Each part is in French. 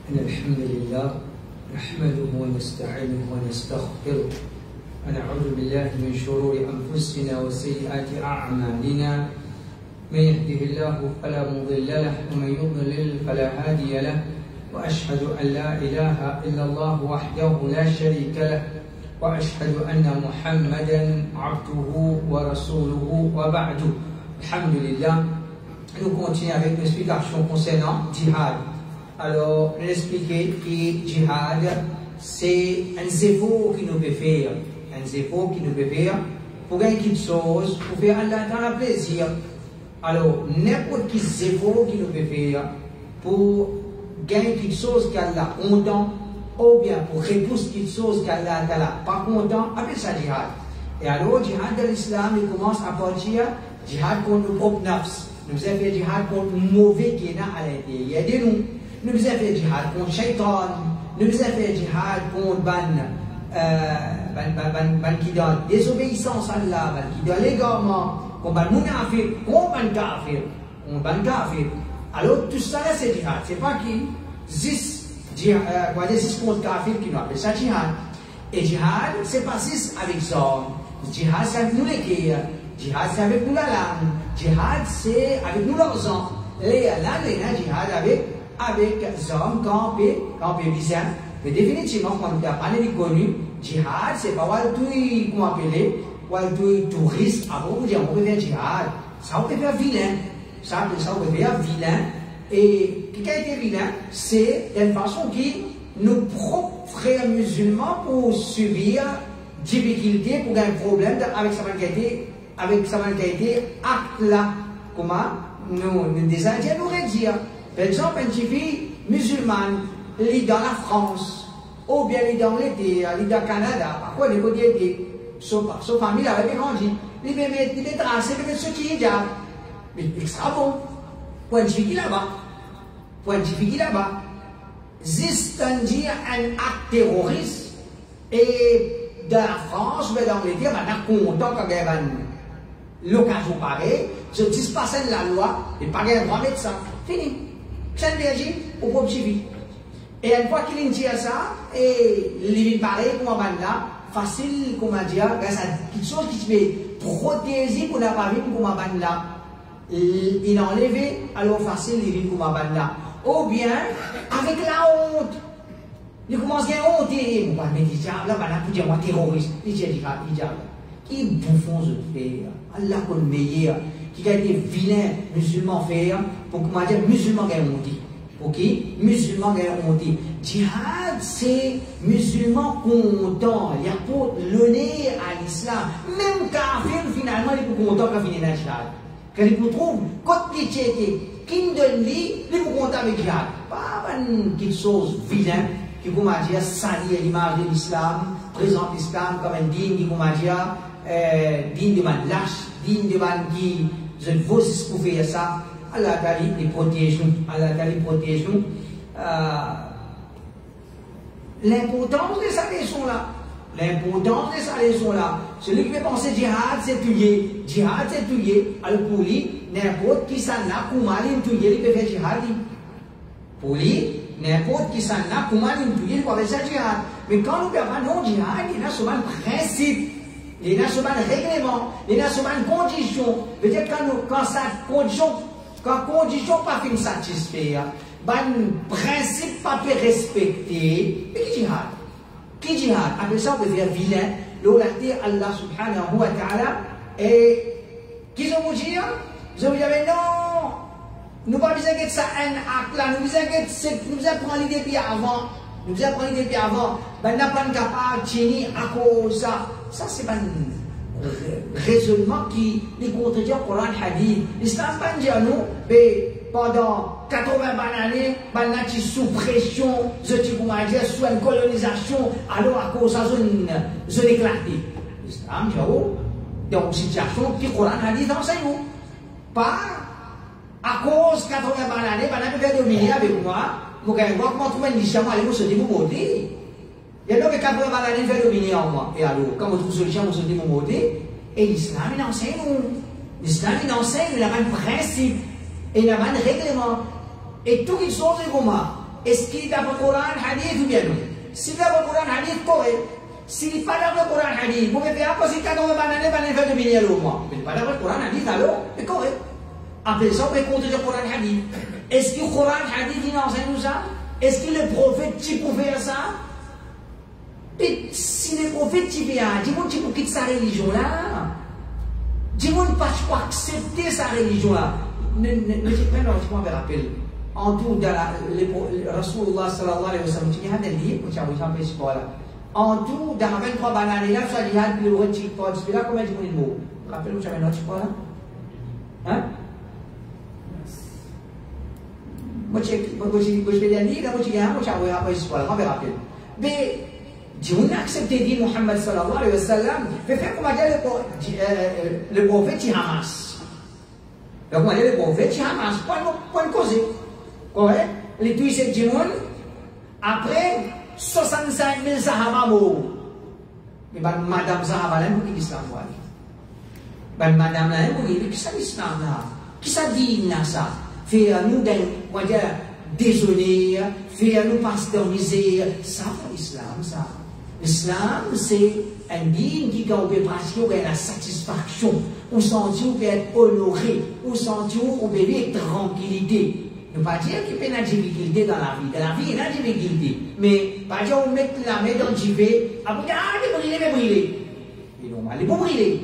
إن الحمد لله نحمده ونستعينه ونستغفره ونعوذ بالله من شرور أنفسنا وسيئات أعمالنا من يهده الله فلا مضل له ومن يضلل فلا هادي له وأشهد أن لا إله إلا الله وحده لا شريك له وأشهد أن محمدا عبده ورسوله وبعد. الحمد لله. Nous continuons avec une explication concernant djihad. Alors, nous expliquer que djihad, c'est un effort qui nous peut faire. Un effort qui nous peut faire pour gagner quelque chose, pour faire Allah dans le plaisir. Alors, n'importe quel effort qui nous peut faire pour gagner quelque chose qu'Allah content, ou bien pour repousser quelque chose qu'Allah pas content, appelle ça djihad. Et alors, djihad de l'islam, il commence à partir djihad contre nos propres nafs. Nous avons fait djihad contre le mauvais qui est à l'intérieur de nous. Nous avons fait djihad contre Shaitan. Nous avons fait djihad contre ban qui donne désobéissance à Allah, ban qui donne l'égarement, contre ban munafir, contre ban kafir. Alors tout ça c'est djihad. C'est pas qui 6 contre kafir qui nous appelle ça djihad. Et djihad c'est pas 6 avec ça. Djihad c'est avec nous les guerres. Djihad c'est avec nous la langue. Djihad c'est avec nous l'argent. Les djihad avec les hommes campés bizarres. Mais définitivement, quand on a parlé de connu, djihad c'est pas comment appeler, touriste. Avant vous dire on peut faire djihad. Ça on peut faire vilain. Ça on peut faire vilain. Et qui a été vilain, c'est d'une façon qui nos propres frères musulmans pour subir difficultés, pour un problème avec sa qualité, acte là, comment nous des Indiens nous dire. Par exemple, une fille musulmane, elle est dans la France, ou bien elle est dans l'été, elle est dans le Canada, parfois elle est côté d'été, sa famille avait grandi, il est tracé, il est ce qui est déjà. Mais extra bon, pour une fille là-bas, existe un acte terroriste, et dans la France, mais dans l'été, on est content quand il y a l'occasion pareille, je disparaisse la loi, et pas de droit de mettre ça. Fini. C'est un régime au propre civil. Et une fois qu'il dit ça, et il paraît comme là, facile, comment dire, grâce à quelque chose qui se fait protéger pour la famille comme là. Il a enlevé, alors facile, il vit comme là. Ou bien, avec la honte. Il commence à avoir honte. Et on va me dire, là, on dire, moi, terroriste. Il dit, qui bouffon je fais, Allah qu'on le meilleur, qui a été vilain, musulman faire, pour comment dire, musulman gagne honte. Ok? Musulman gagne honte. Djihad, c'est musulman content, il apporte l'honneur à l'islam. Même kafir, finalement, il est content quand il finit dans le djihad. Quand il vous trouve, quand il est qui me donne lui, il est content avec djihad. Pas quelque chose vilain, qui, comment dire, salir l'image de l'islam, présente l'islam comme un digne, qui, comment dire, digne de man lâche, digne de man qui je ne veux pas pour faire ça. Allah Ta'ala les protège nous. Allah Ta'ala les protège nous. L'importance de sa leçon là. L'importance de sa leçon là. Celui qui veut penser djihad c'est tuer. Djihad c'est tuer. Alors pour lui, n'importe qui s'en a comment il tuer, il peut faire djihad. Pour lui, n'importe qui s'en a comment il tuer, il peut faire djihad. Mais quand nous parlons non djihad, il y a souvent un principe. Il y a souvent un règlement, il y a souvent une condition. Peut-être quand ça condition pas fin satisfaire, ben principe pas peut respecter. Mais qui djihad? Qui djihad? Après ça, on peut faire vilain. L'olacté Allah subhanahu wa ta'ala. Et qui ont vous dire? Vous avez dit, mais non, nous pas besoin de ça un acte là, nous besoin prendre l'idée depuis avant. Nous avons pris depuis avant, ben n'a pas capable de tenir à cause ça. Ça c'est un raisonnement qui est contredit le Coran Hadith. L'islam pas dire nous, mais pendant 80 années, ben on a sous pression, je dis comment dire, sous une colonisation, alors à cause ça je éclaté. L'islam dit dans une situation qui Coran Hadith enseigne nous. Pas à cause 80 années, ben on a pu dominer avec moi. Vous avez comment trouver une solution, allez vous sortir mon côté. Il y a donc 80 années fait dominer en moi. Et alors, quand vous trouvez une solution, vous sortez mon côté. Et l'islam, il enseigne nous. L'islam, il enseigne, il a un principe. Et il a un règlement. Et tout qui sort de comment est-ce qu'il est dans le Coran, hadith ou bien non? S'il est dans le Coran, hadith, correct. S'il n'est pas dans le Coran, hadith, vous pouvez faire si quand on va bananer, faire de milliers au mois. Mais pas dans le Coran, hadith, alors, c'est correct. Après ça, on peut compter le Coran, hadith. Est-ce que le Coran, hadith, il enseigne ça? Est-ce que le prophète, tu peux faire ça? Et si le prophète, tu peux, dis-moi, tu peux quitter sa religion là. Dis-moi, pas accepter sa religion là. Ne sais pas, non, je me rappelle. En tout, Rasulullah sallallahu alayhi wa sallam, tu as dit, tu as dit, tu as dit, en tout, dans 23 bananes là, tu as dit, tu as dit, tu as dit, combien de mots? Rappelle-moi, tu as dit, tu as dit, hein? Moi, je vais dire, moi, je vais rappeler. Mais, Dieu n'a accepté de dire Muhammad sallallahu alayhi wa sallam, mais fait comment dire le prophète Hamas. Donc, comment dire le prophète Hamas, point de cause. Correct? Les tous ces djinns, après 65 000 Sahaba morts. Mais madame Sahaba, là, vous qui l'islam, madame là, vous qui ça l'islam là? Qui ça dit ça? Fait nous, on va dire, désolé, fait nous pasteuriser. Ça, c'est l'islam, ça. L'islam, c'est un digne qui, quand on peut pratiquer, on a la satisfaction. On sent qu'on peut être honoré. On sent qu'on peut vivre avec tranquillité. Ne pas dire qu'il y a une difficulté dans la vie. Dans la vie, il y a une difficulté. Mais, pas dire on met la main dans le jivé, après, il est brûlé. Il est normal, il est brûlé.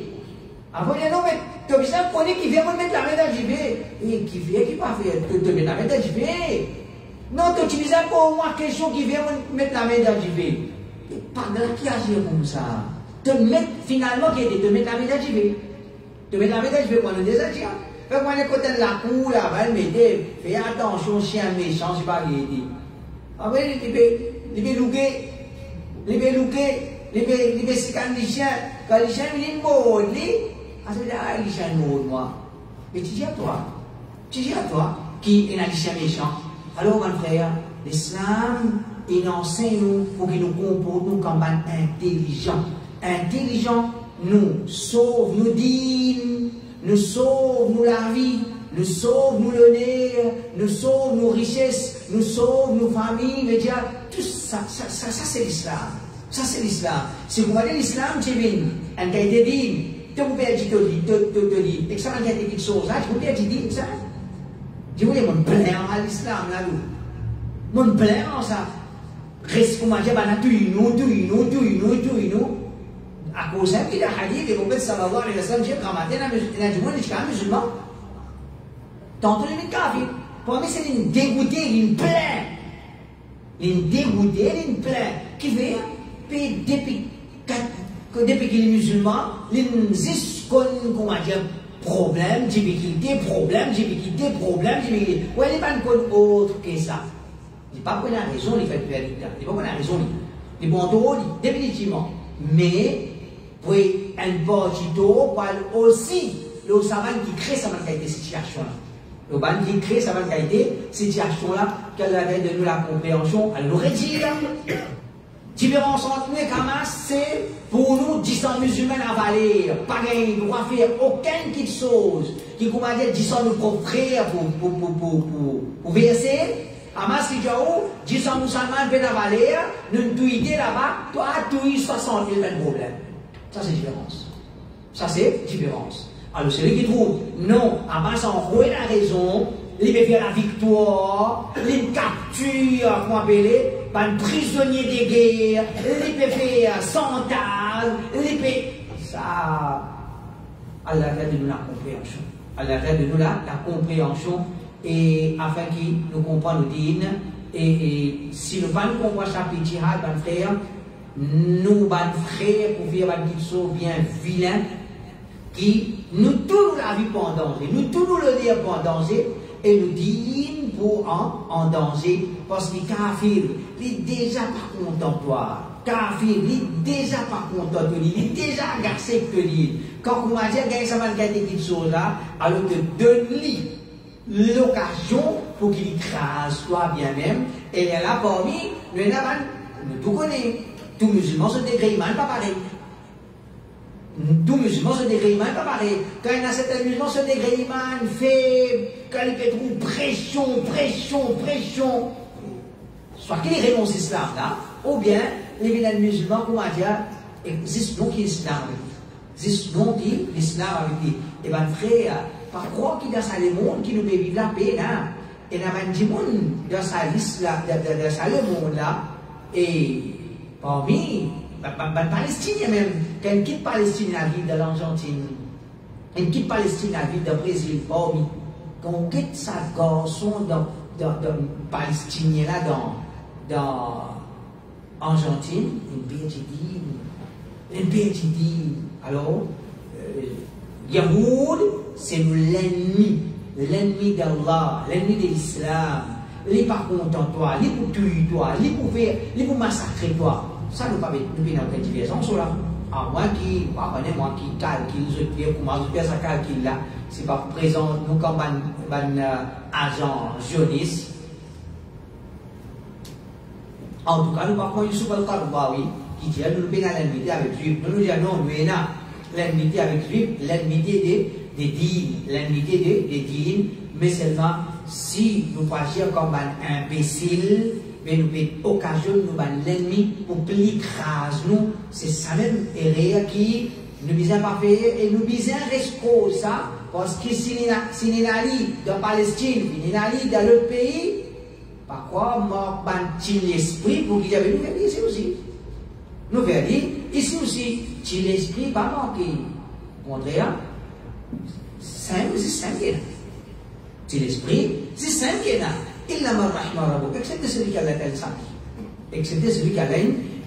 Après, non, mais tu as besoin de connaître qui vient mettre la main dans le jivé. Et qui vient, qui pas faire, te mettre la main dans le jivé. Non, tu utilises pour moi quelque chose qui vient mettre la main dans le jivé. Pas de qui agit comme ça. Te mettre, finalement, qui était te mettre la main dans le jivé. Te mettre la main dans le jivé, on a déjà dit. Fait moi, les côtés de la cour, là, va le mettre, fais attention, chien méchant, je ne sais pas qui est dit. Après, il va louer, il va scanner les chiens. Quand les chiens viennent mordre, les chiens mordent, moi. Mais tu dis à toi, qui est un chien méchant. Alors, mon frère, l'islam, il enseigne nous pour qu'il nous comportons comme intelligents. Intelligents, nous sauve, nous dîne, nous sauve nous la vie, nous sauve nous l'honneur, nous sauve nos richesses, nous sauve nos familles, les diables. Tout ça, c'est l'islam. Ça c'est l'islam. Si vous regardez l'islam, c'est bien. Un cas de dit, tu peux te dire, et ça, il y a des petites choses, tu peux te dire ça. Je voulais mon plaire à l'islam là, mon plaire à ça. Reste comme dire, tout. À cause de la hadith, le prophète sallallahu alayhi wa sallam, j'ai ramassé un musulman. Tantôt, il est kafir. Pour moi, c'est une dégoûtée, une plaie. Une dégoûtée, une plaie. Qui fait, depuis qu'il est musulman, il existe comment dire, problème, difficulté. Ou elle n'est pas autre que ça. Il n'est pas pour la raison, il fait le vérité. Il n'est pas pour la raison. Il est bon drôle, définitivement. Mais, pour un portito, aussi, le savant qui crée sa qualité situation-là. Le ban qui crée sa qualité situation-là, qu'elle avait de nous la compréhension, elle aurait dit, différence entre nous et Hamas, c'est pour nous, 10 ans musulmans à valer, pas gagner, ne doit faire aucune petite chose, qui, comment dire, 10 ans nous propres frères pour verser. Hamas qui dit, 10 ans musulmans viennent à valer, nous nous idée là-bas, toi, tu 60 000 problèmes. Ça, c'est différence. Ça, c'est différence. Alors, celui qui trouve, non, Hamas en roue la raison, il peut faire la victoire, il capture, comment appeler, un prisonnier de guerre, il peut faire santal, il peut. Ça, Allah fait de nous la compréhension. Allah fait de nous la compréhension, et afin qu'il nous comprenne, nous dîne, et si nous ne comprenons pas chapitre jihad, mon frère, nous, mon frère, pour faire une petite chose bien vilain, qui nous tous la vie pour en danger, nous tous nous le dire pour en danger, et nous disons pour en danger, parce que Kafir, il est déjà pas content de toi. Kafir, il est déjà pas content de lui, il est déjà agacé de lui. Quand vous m'avez dit, ça va gagner quelque chose là, alors que donne-lui l'occasion pour qu'il écrase toi bien-même, et là, parmi, nous tout connaissons. Tout musulman se dégrément, pas pareil. Tout musulman se dégrément, pas pareil. Quand il y a certains musulmans se dégrément, fait, quand il fait trop pression. soit qu'il renonce l'islam là, ou bien les musulmans, comment dire, existe donc l'islam. Existe donc l'islam avec lui. Et bien, frère, par quoi qu'il y a le monde qui nous peut vivre la paix là, et il y a des gens dans sa liste là, dans le monde là, et parmi les Palestiniens même, quand ils quittent Palestine à vivre dans l'Argentine, ils quittent Palestine à vivre dans le Brésil, parmi, quand on quitte sa garçon dans Palestinien là, dans Argentine, une bête dit, alors, Yahoud, c'est l'ennemi d'Allah, l'ennemi de l'islam. Il n'est pas content de toi, il est pour tuer toi, il est pour massacrer toi. Ça, nous ne pouvons pas aucune diversion sur là. Moi qui calcule, comment je fais ça calcul là, c'est pas présent, nous comme un agent sioniste. En tout cas, nous parlons de Yusuf al-Qaradawi, qui dit nous avons l'enmité avec lui. Nous disons non, nous avons l'enmité avec lui, l'enmité des dîmes, l'enmité des dîmes, mais seulement si nous agissons comme un imbécile, mais nous avons occasion de nous l'ennemi pour écraser nous. C'est ça même erreur qui nous disons pas faire et nous disons rester ça, parce que si nous allons dans Palestine, si nous allons dans l'autre pays, par quoi, moi, j'ai l'esprit pour qu'il y ait nous faire ici aussi. Nous faire dire, ici aussi, j'ai l'esprit pas manqué. Au contraire, c'est simple. J'ai l'esprit, c'est simple. Il n'a pas de excepté celui qui a la telle salle. Excepté celui qui a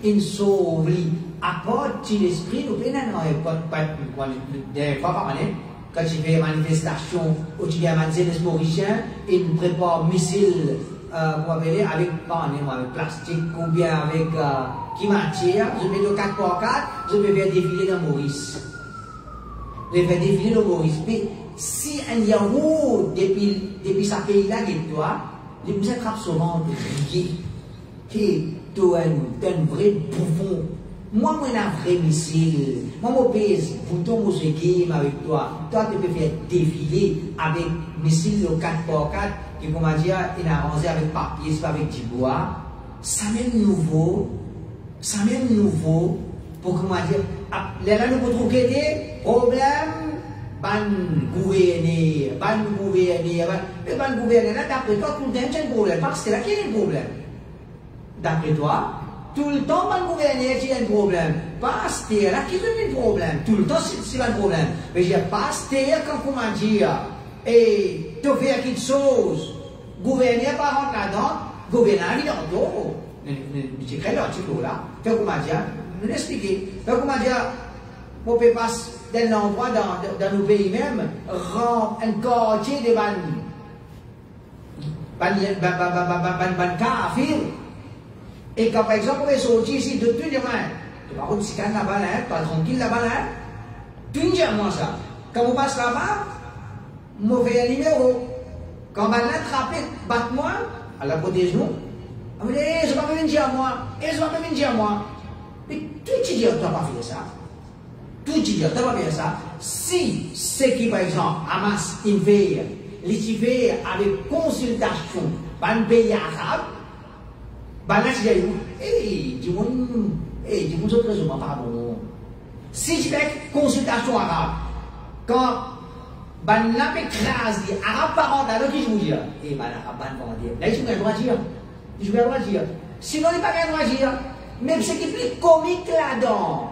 une sauverie. À part l'esprit, nous prenons des fois par année, quand tu fais une manifestation, ou tu viens à des mauriciens, ils préparent missiles. Avec plastique ou bien avec qui matière, je mets le 4x4, je vais faire défiler dans Maurice. Je vais faire défiler dans Maurice. Mais si un Yahoo, depuis sa pays-là, toi, les vous attrapent souvent de rier. Et tu es un vrai bouffon. Moi, je suis un vrai missile. Moi, je pèse bouton, je suis game avec toi. Toi, tu peux faire défiler avec missile le 4x4. Et comment dire, il a arrangé avec papier, c'est pas avec du bois. Ça même nouveau, pour comment dire, là nous pouvons trouver des problèmes, ban gouverner, mais ban gouverner, là d'après toi, tout le temps, c'est un problème, parce que là, quel est le problème? D'après toi, tout le temps, ban gouverner, il y a un problème. Pasteur, là, qui est le problème? Tout le temps, c'est pas un problème. Mais j'ai pasteur, comment dire, et tu fais quelque chose, gouverner par contre là-dedans, gouverner là-dedans, je crée l'article là, fais comment dire, nous l'expliquer, fais comment dire, on peut passer d'un endroit dans nos pays même, rendre un quartier de ban kafir, et quand par exemple on est sorti ici de tout le monde, tu vas contre si calme là-bas, tu vas tranquille là-bas, tu ne dis moi ça, quand on passe là-bas, mauvais un numéro. Quand on va l'attraper, battre-moi, à la protège-nous. On va dire, je ne vais pas venir à moi, je ne vais pas venir à moi. Mais tout tu dis, tu n'as pas fait ça. Tout tu dis, tu n'as pas fait ça. Si c'est qui, par exemple, Hamas, il fait avec consultation, dans le pays arabe, là, tu dis, dis-moi, je ne pas bon. Si tu fais consultation arabe, quand ban la écrase dit arabe parent alors qui joue dire et ban arabe ban dire là il joue droit dire sinon il pas droit dire même ce qui est plus comique là-dedans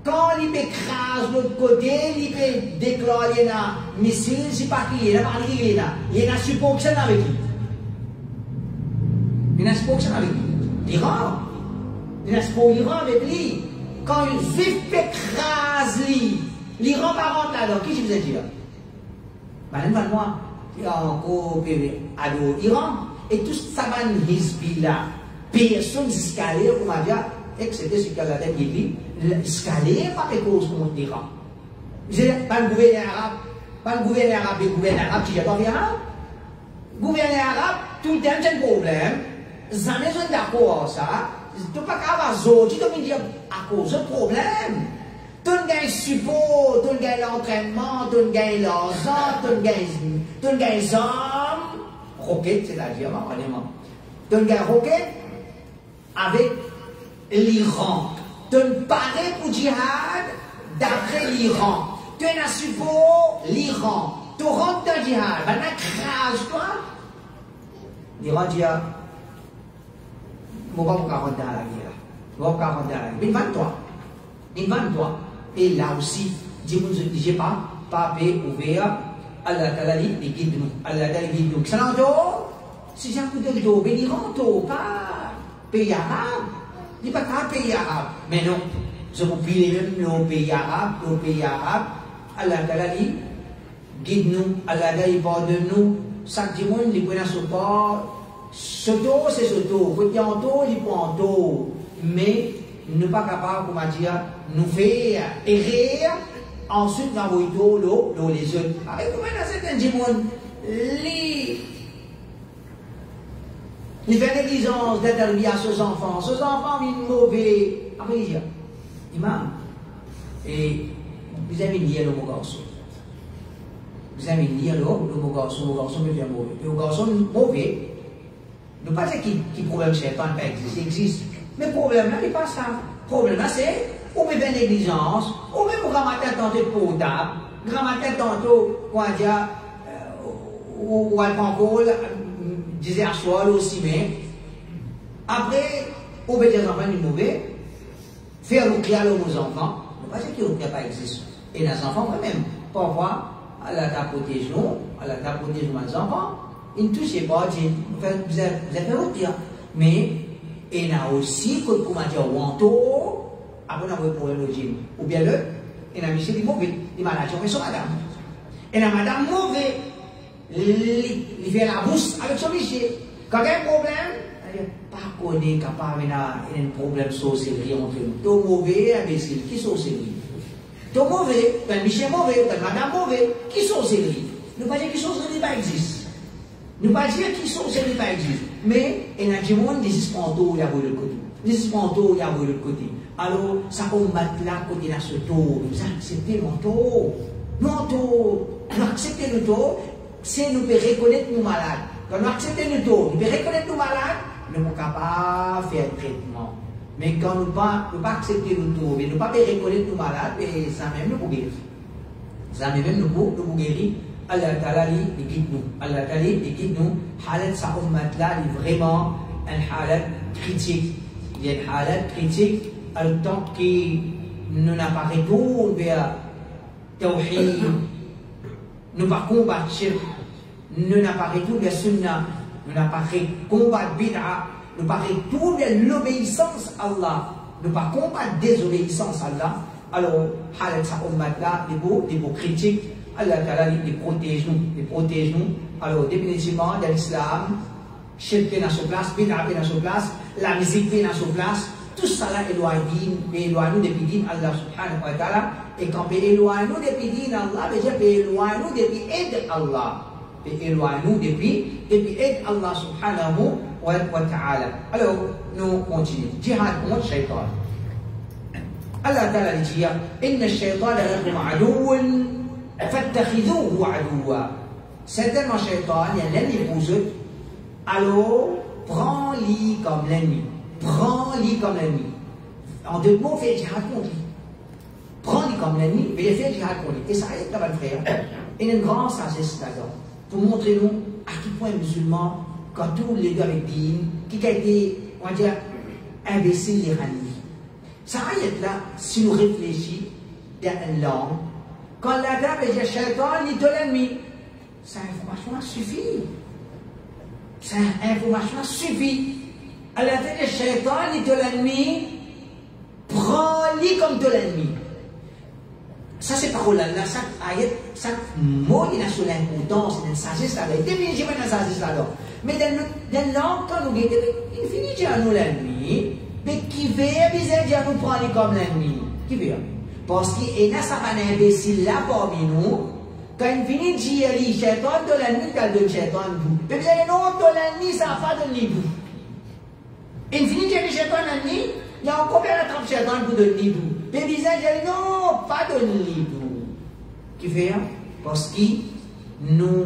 quand il écrase de l'autre côté il peut déclarer un missile c'est pas qui est là pas qui est là il a supposé avec lui il a supposé avec lui l'Iran il a supposé avec lui quand il vif écrase lui l'Iran parent là-dedans qui je vous ai dit là Madame moi, il y a encore l'Iran, et tout ça va Hizbillah, personne escalé, on m'a dit, excepté ce qu'elle a dit, escalé par les causes contre l'Iran. C'est pas le gouvernement arabe, et le gouvernement arabe qui n'a pas fait arabe. Gouvernement arabe, tout le temps c'est un problème, jamais je suis d'accord avec ça, tu ne peux pas avoir d'autres, tu dois me dire à cause de problème. Tu gagnes support, tu gagnes l'entraînement, tu gagnes l'argent, tu gagnes les hommes, roquettes, c'est-à-dire, tu gagnes roquettes, avec l'Iran. Tu ne parais pour djihad d'après l'Iran. Tu n'as suppos l'Iran. Tu rentres dans le djihad. Ben, crase-toi. L'Iran dit, je ne vais pas rentrer dans la guerre. Je ne vais pas rentrer dans la guerre. Mais vends-toi. Mais vends-toi. Et là aussi, dis-moi, pas ouvert. Allah Ta'ala dit, guide-nous. Allah Ta'ala guide-nous. C'est si j'ai un coup de dos, mais l'Iran, pas pays arabe. Il n'est pas qu'un pays arabe. Mais non, je vous prie même nos pays arabes, Allah Ta'ala dit, guide-nous, Allah Ta'ala pardonne-nous. Chaque dimanche, il prend son support. Ce dos, c'est ce dos. Faut dire en dos, il prend en dos. Mais, nous pas capable, comment dire, nous faire errer. Ensuite, nous avons l'eau, les autres. Avec comment dans certains dimanches, il fait négligence d'interdire à ses enfants. Ses enfants viennent mauvais. Après, il dit, imam, et vous avez lié le mot garçon. Vous avez lié le mot garçon me fait mauvais. Le garçon mauvais, ne pas dire qu'il problème chez pas existe. Mais le problème là, n'est pas ça. Le problème là, c'est, ou même négligence, ou même grammaire tantôt potable, grammaire tantôt, quoi dire, ou alcool, disait à soi aussi, mais après, obéir des enfants est mauvais, faire le clair aux enfants, ne pas dire que le clair pas existe. Et les enfants, moi-même, parfois, Allah t'a protégé nous, Allah t'a protégé nos enfants, ils ne touchent pas, vous avez fait le clair. Mais, il y a aussi, comment dire, wanto, après, on a un problème de gym. Ou bien le, il y a un monsieur qui est mauvais, il m'a lâché son madame. Et la madame mauvais, il fait la bouche avec son monsieur. Quand il y a un problème, il n'y a pas connu capable d'un problème social entre nous. Tu es mauvais, imbécile, qui sont ces lui? Tu es mauvais, tu es monsieur mauvais, tu es madame mauvais, qui sont ces lui? Ne pas dire qui sont ces lui pas existe. Ne pas dire qui sont ces lui pas existe. Mais il y a des gens qui disent il y a de l'autre côté. Des espantos, il y a de l'autre côté. Alors, ça combat là, côté là, ce taux. Nous acceptons mon taux. Nous acceptons le taux. C'est nous pouvons reconnaître nos malades. Quand nous acceptons le taux, nous pouvons reconnaître nos malades, nous sommes capables de faire un traitement. Mais quand nous ne pouvons pas accepter le taux, mais nous ne pouvons pas reconnaître nos malades, et ça même nous peut guérir. Ça même nous peut guérir. Allah Ta'ala guide-nous. Allah Ta'ala guide-nous. Halat sa ummat là est vraiment un halat critique. Il y a une halat critique, le temps que nous n'avons pas retourné vers Tawhid, nous n'avons pas combattu, nous n'avons pas retourné vers Sunnah, nous n'avons pas combattu Bid'a, nous n'avons pas retourné vers l'obéissance à Allah, nous n'avons pas combattu désobéissance à Allah. Alors, halat sa ummat là, des mots critiques, Allah Ta'ala les protège nous. Alors, définitivement, dans l'islam, shirk est dans sa place, bid'a est dans sa place, la musique est dans sa place, tout ça là éloigne-nous depuis din Allah subhanahu wa ta'ala, et quand on éloigne-nous depuis din Allah, déjà on éloigne-nous depuis aide Allah, éloigne-nous depuis aide Allah subhanahu wa ta'ala. Alors, nous continuons. Jihad contre shaitan. Allah Ta'ala dit, inna shaitan lakum aduwwun fattakhidhuhu aduwwa. Certainement shaitan, il y a l'ennemi pour eux. Alors, prends-lui comme l'ennemi. Prends-lui comme l'ennemi. En deux mots, fais jihad contre lui. Prends-lui comme l'ennemi, mais fais jihad contre lui. Et ça aide, comme frère. Il y a une grande sagesse là-dedans. Pour montrer nous à quel point les musulmans, quand tous les gars avec Din, qui a été, on va dire, imbécile l'Iranie. Ça aide là, si nous réfléchissons dans une langue, quand la dame est shaitan, il est de l'ennemi. Cette information suffit. Cette information suffit. À la tête de shaitan, il est de l'ennemi. Prends-lui comme de l'ennemi. Ça, c'est parole là. Chaque mot, il a sur l'importance, il y a une sagesse là. Il y a une sagesse là. Mais dans l'angle, quand nous guettons, il finit de dire nous l'ennemi. Mais qui veut dire nous prendre comme l'ennemi? Qui veut? Parce qu'il y a un imbécile là parmi nous. Quand il finit de dire les shaitan de l'ennemi, il donne shaitan vous. Mais vous allez non, de l'ennemi, ça va pas donner vous. Il finit de dire les shaitan l'ennemi, il y a encore bien la shaitan pour donner vous. Mais vous allez non, pas donner vous. Qui fait? Parce que nous,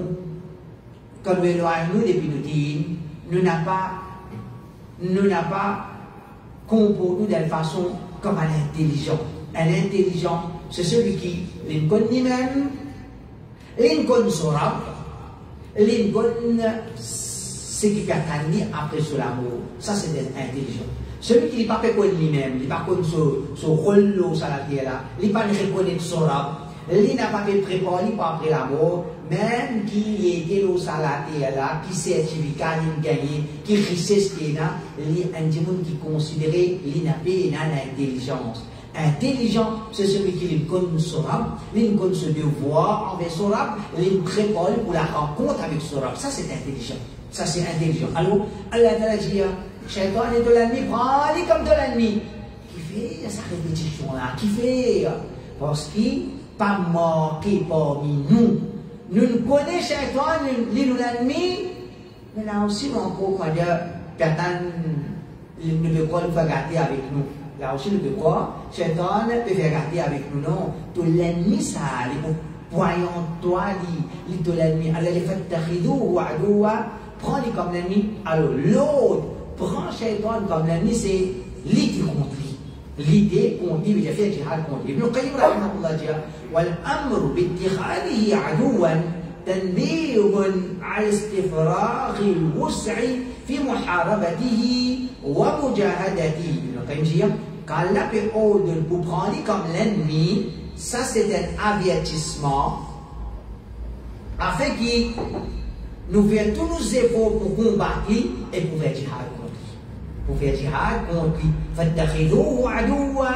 quand nous éloignons depuis nous dire, nous n'avons pas comporte d'une façon comme un intelligent. Un intelligent, c'est celui qui l'inconne lui-même, l'inconne sorab, l'inconne ce qui permet après sur l'amour. Ça, c'est intelligent. Celui qui n'est pas reconnu lui-même, il n'est pas connu son rôle au salarié là, il n'est pas reconnu sorab, il n'a pas fait préparer pour après la mort, même qui était au salarié là, qui certificat, il gagné, qui richesse qu'il a, il y a un démon qui considérait, il n'a pas l'intelligence. Intelligent, c'est celui qui connaît Sorab, il connaît ce devoir envers Sorab, il prépare pour la rencontre avec Sorab. Ça, c'est intelligent. Ça, c'est intelligent. Alors, Allah a dit, Shaitan est de l'ennemi, prends-les comme de l'ennemi. Qui fait sa répétition-là, qui fait, parce qu'il n'est pas marqué parmi nous. Nous connaissons Shaitan, nous l'ennemi, mais là aussi, on peut dire, personne ne veut pas le faire gâter avec nous. Là aussi, le quoi, Shaitan peut faire garder avec nous, non. Tout l'ennemi, ça, voyons toi, tout l'ennemi. Alors, les fait tahidou, prends-les comme l'ennemi. Alors, l'autre, prend Shaitan comme l'ennemi, c'est l'idée contre lui. L'idée contre lui, il a fait jihad contre lui. Ibn Qayyim, rahimahullah, dit, والأمر باتخاذه عدوا تنبيه على استفراغ الوسع في محاربته ومجاهدته. Quand la ordre pour prendre comme l'ennemi, ça c'est un avertissement afin qu'il nous fasse tous nos efforts pour combattre et pour faire jihad contre lui. Pour faire jihad contre lui. Fattakhidouhu adoua,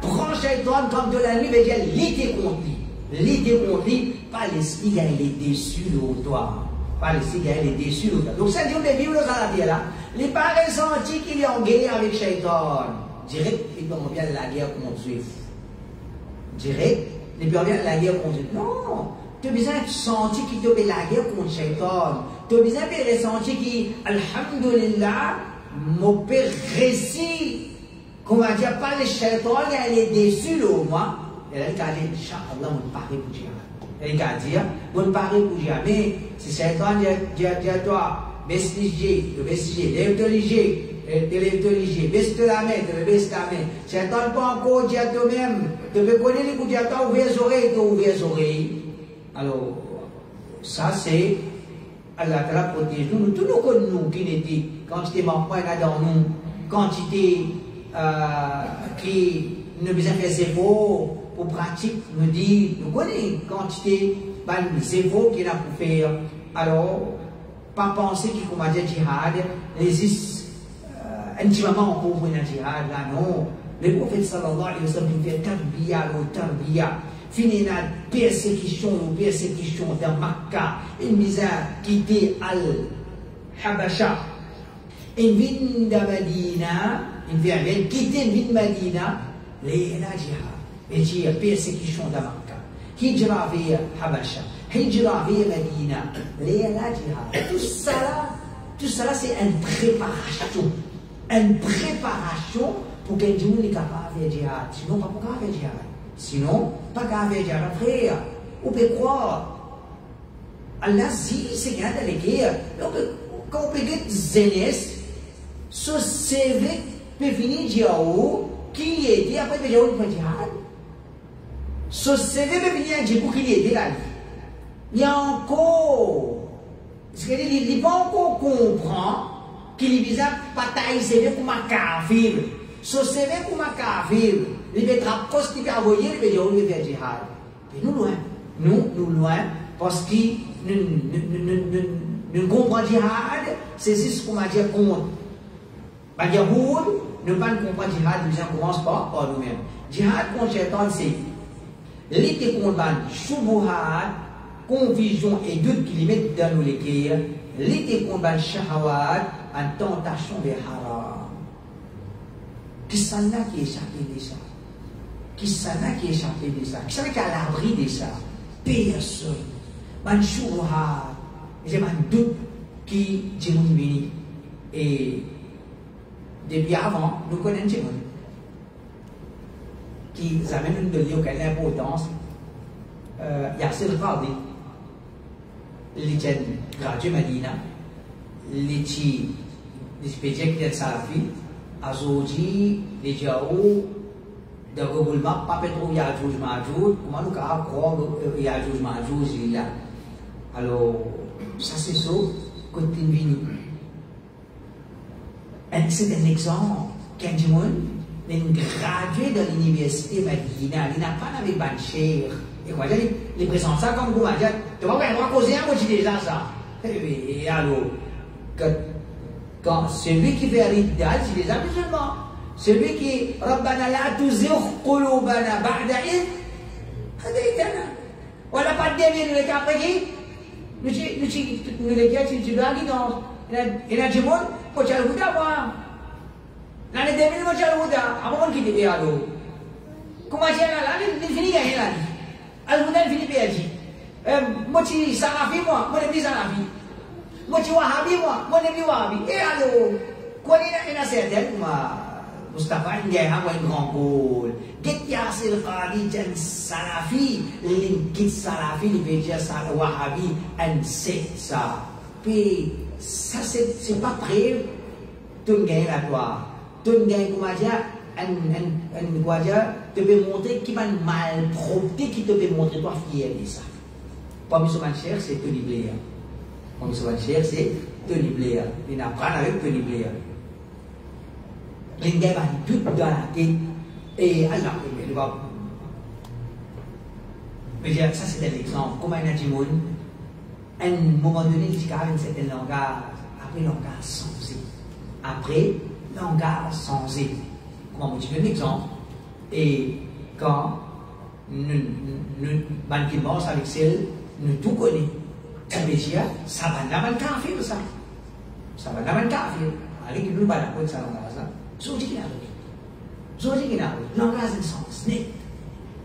prends Shaitan comme de l'ennemi, veut dire lutter contre lui. Lutter contre lui, pas l'esprit qui est déçu de toi. Pas l'esprit qui est déçu de toi. Donc ça dit, on est vivre le là. Les parents sentis qu'il est en guerre avec Shaitan. Direct, il peut bien la guerre contre Dieu. Direct, il peut bien la guerre contre Dieu. Non, tu as besoin de sentir qu'il te fait la guerre contre Shaitan. Tu as besoin de ressentir qu'il, alhamdulillah, mon père récit. Comment dire, pas le Shaitan, il est déçu de moi. Et là, il a dit, Inch'Allah, on parle pour Dieu. Et il a dit, on parle pour Dieu. Mais si Shaitan dit à toi, vestige, baisse la main, baisse ta main. Shaitan pas encore dit à toi-même, tu peux connaître les coups de toi, ouvrir les oreilles, tu ouvrir les oreilles. Alors, ça c'est, Allah Ta'ala protège nous, tous nous connaissons qui n'étaient, quantité manquement dans nous, quantité qui ne besoin faire ses efforts pour pratique, nous dit, nous connaissons quantité, des efforts qu'il a pour faire. Alors, pas penser qu'il combat le djihad, existe intimement pour vous dans le djihad, là non. Le prophète sallallahu alayhi wa sallam fait tarbiya, fini la persécution dans Makkah, une misère quitter Al-Habasha, une ville de Medina, une ville quitter une ville de Medina, les djihad, et dire persécution dans Makkah, hijra vers Habasha. Hijra vers Medina, les djihad, tout ça c'est une préparation. Une préparation pour qu'un Dieu soit capable de faire djihad. Sinon, pas pour faire djihad. Sinon, pas capable de faire djihad. Frère, on peut croire. Allah dit, c'est qu'il y a dans les guerres. Donc, quand on peut get zénès, ce CV peut venir dire qui était après de faire djihad. Ce CV peut venir dire pour qui était là. Il y a encore, parce qu'il n'est pas encore comprend qu'il vise à batailler CV pour ma kafir. Ce CV pour ma kafir, il va être poste qui va envoyer, il va dire on va faire djihad. Mais nous loin, nous loin, parce que nous comprenons djihad, c'est ce qu'on va dire contre. Bah, Yahoud, nous ne comprenons pas djihad, nous ne commence pas par nous-mêmes. Djihad contre Shaitan, c'est lutter contre Shubuhat, confusion et doute qui limite dans nos guerres, lutter contre le shahawat en tentation vers haram. Qui s'en a qui est échappé de ça? Qui s'en a qui est échappé de ça? Qui s'en a qui est à l'abri de ça? Personne. Man shahawat, j'ai un doute qui est venu. Et depuis avant, nous connaissons qui amènent de l'importance. Yasser Qadi, l'étude graduée Medina, l'étude des pédiatres salafi, Aujourd'hui, les Jao, de Google Maps, pas trop Yajouj Majouj, comment nous avons croire Yajouj Majouj là. Alors, ça c'est ça, côté vini. C'est un exemple. Quand tu es gradué de l'université Medina, il n'a pas avec Bancher. Et quoi, les présents ça comme vous m'avez dit, tu vas pas causer un petit déjà ça. Et alors, quand celui qui fait l'idéal, c'est déjà musulman. Celui qui Rabbana la tuzigh qulubana ba'da id hadaytana. Wala pas de dévier nous les capés. Nous les gars, tu dois aller dans. Il a dit bon, faut que tu ailles voir. L'année 2000, moi, j'ai le Houda. À un moment qui dit, alors. Comment j'ai là, il finit gagner là. Al-Houda, il finit perdre. Moi, tu Salafi, moi je dis Salafi. Moi, tu Wahabi, moi je dis Wahabi. Et alors, quoi, il a certaines, moi, Mustafa, il y a un grand pôle. Qu'est-ce qu'il y a, c'est le Khadi, c'est Salafi. L'inkit Salafi, il veut dire Wahabi, and c'est ça. Puis, ça, c'est pas prêt. Tu gagnes la gloire. Tu gagnes, comment dire, te peut montrer qui va mal prompter, qui te peut montrer toi fier de ça. Pas musulman cher, c'est Tony Blair. Pas musulman cher, c'est Tony Blair. Il apprend avec Tony Blair. Les gars vont tout dans la tête. Et Allah, il va. Mais ça, c'est un exemple. Comment il a dit, à un moment donné, il y a un certain langage. Après, langage sensé. Après, langage sensé. Comment vous dites un exemple? Et quand nous commençons avec celle, nous tout connaissons. Ça veut dire, ça va n'avoir qu'à faire ça. Ça va n'avoir qu'à faire. Allez, qui ne peut pas la ça langage. Je dis qu'il a langage in sens net.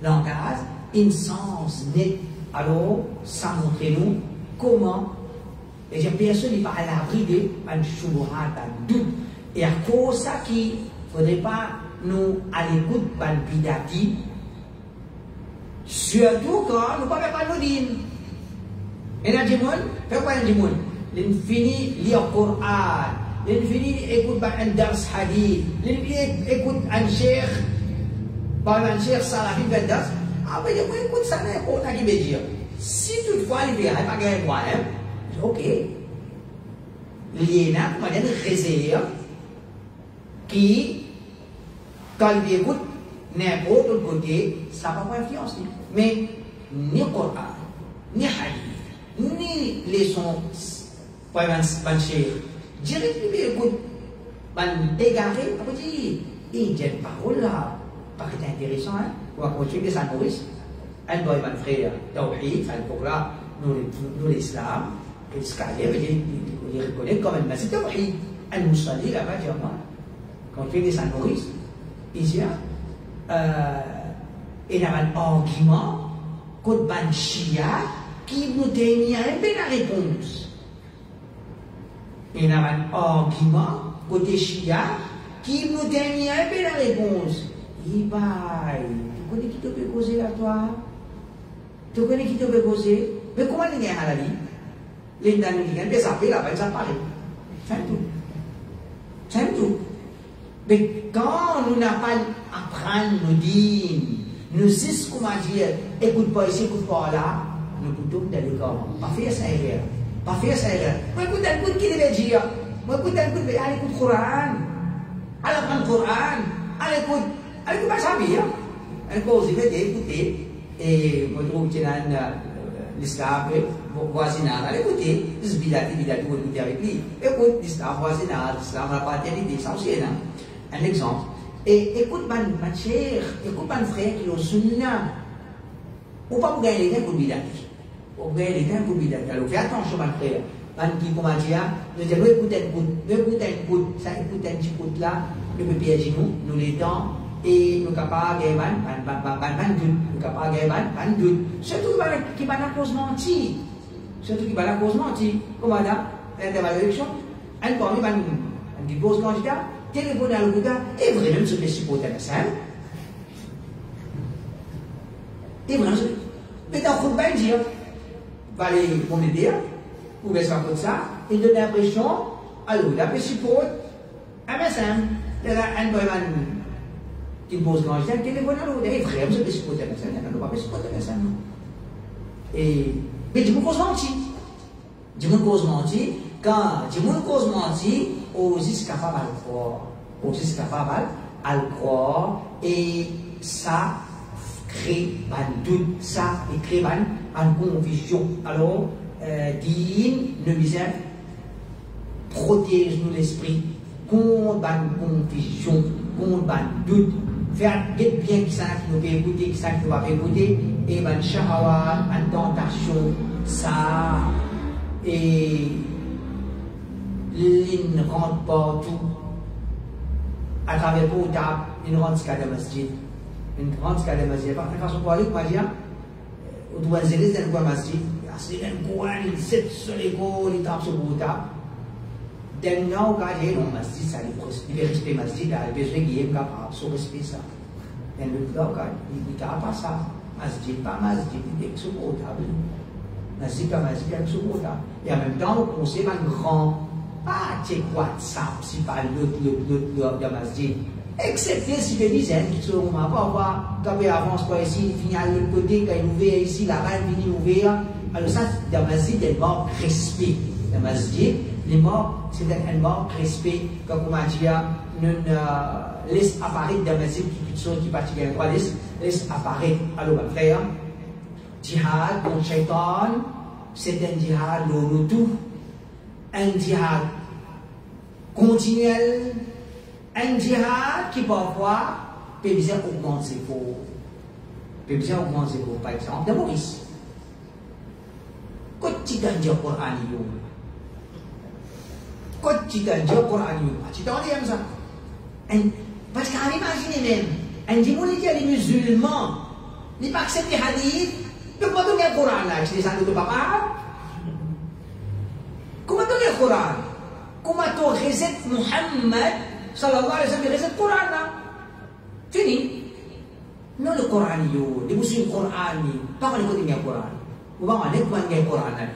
Langage in sens net. Alors, ça montre nous comment. Et j'ai personne qui parle à l'abri de un choubohat, un doute. Et à cause de ça, il ne faudrait pas nous à l'écoute de bidati. Surtout quand nous ne pouvons pas nous dire. Et là, dis-moi, fais quoi, dis-moi? L'infini, lire le Coran. L'infini, écoute un dars hadith. L'infini, écoute un cheikh. Un cheikh salafi fait dars. Ah, mais écoute ça, n'importe qui veut dire. Si toutefois, il n'y a pas de problème, ok. Il y a une réserve qui, quand il écoute n'importe côté, ça ne va pas influencer. Mais ni Coran, ni hadith, ni les sons, pas un cheikh. Directement, écoute, man égaré, après dit, il y a une parole là, pas que c'est intéressant, hein, on va continuer ça Maurice. Un doit être frère, Tawhid, à l'époque là, nous l'islam, et ce qu'il y avait, il reconnaît comme un masjid Tawhid. Un musulman là-bas, dit, quand tu fais des Saint Maurice, ici, il y a un argument, contre un chia, qui nous donne un peu la réponse. Il y a un argument côté Chia qui nous donne un peu la réponse. Il va, tu connais qui te peut causer là, toi? Tu connais qui te peut causer? Mais comment il y a à la vie? Les gens qui viennent, ça fait là-bas, ça parle. C'est tout. C'est tout. Mais quand nous n'avons pas apprendre, nous dire, nous disons comment dire, écoute pas ici, écoute pas là, nous pouvons dans l'école. Pas faire ça erreur. Pas faire ça erreur. Moi, écoute un coup qui devait dire. Moi, écoute un coup, allez, écoute le Coran. Allez, prendre le Coran. Allez, écoute pas ça bien. Un coup, vous devez écouter. Et moi, je trouve que l'islam, voisinage. Allez, écoutez. C'est bidati, vous écoutez avec lui. Écoute, l'islam, voisinage, l'islam, la paternité, ça aussi, un exemple. Et écoute, ma chère, écoute, mon frère qui est au sunna. Ou pas vous gagner les gains pour bidati. Vous gagnez les gains pour bidati. Alors, fais attention, mon frère. Qui comment dire, nous disons, écoute un coup, ça écoute un petit coup là, nous peut piéger nous les dents, et nous capables de nous capables de doute. Surtout qui va la cause mentir. Surtout qui va la cause mentir. Comment là, l'intervaluation, un parmi qui pose candidat, téléphone à l'hôpital, et vraiment se fait supporter la salle. Et vraiment, mais dans le coup, dire, va aller pour m'aider. Vous pouvez faire comme ça, et donner l'impression, alors, il a fait support, MSM, un boyman qui pose grand chien, téléphone à l'autre, et frère, je vais se poser avec ça, on ne va pas se poser avec ça. Mais du coup, cause menti. Du coup, cause menti, quand du coup, cause menti, on est capable de croire. On est capable de croire, et ça crée un doute, ça crée une confusion. Alors, ne misère, protège-nous l'esprit contre une confusion, contre un doute. Faire bien qui ça qui nous peut écouter, qui ça qui nous va écouter, et ben shahawat, une tentation, ça, et il ne rentre pas tout à travers le portable, il ne rentre qu'à la masjid. Il ne rentre qu'à la masjid. Par contre, façon pour aller, moi, j'ai au doigt de zéler, c'est un masjid. C'est un coin, il sit sur l'école, il tape sur le portable. Maintenant, quand il y a un masjid, ça il respecte le masjid, il a besoin qu'il y ait un capable de respecter ça. Et le gars, il n'a pas ça. Masjid, pas masjid, il est sur le portable. Masjid, pas masjid, il est sur le portable. Et en même temps, on sait un grand, pas check WhatsApp, si pas le masjid. Excepté si les dizaines qui seront pas voir, quand il avance pas ici, il finit à l'autre côté, quand il ouvert ici, là-bas, il finit ouvert. Alors ça, dans le masjid, il y a un mort respect. Dans le masjid, les morts, c'est un mort respect. Comme on m'a dit, nous laisse apparaître dans le masjid quelque chose qui particulier. Laisse apparaître. Alors, mon frère, djihad contre shaitan, c'est un djihad l'auto, un djihad continuel, un djihad qui parfois peut bien augmenter ses pauvres. Peut bien augmenter ses pauvres. Par exemple, dans Maurice, quand tu as dit au Coran, quand tu as dit au Coran, tu t'en dis ça. Parce qu'on imagine même, un dimanche, les musulmans, ils pas acceptent les hadiths, ils ne peuvent pas donner le Coran là, tu les as de papa. Comment donner le Coran? Comment tu récites Muhammad sallallahu alayhi wa sallam, récite le Coran là? Fini. Non, le Coran, les musulmans Coran, pas qu'on écoute le Coran. Ou pas qu'on écoute le Coran là.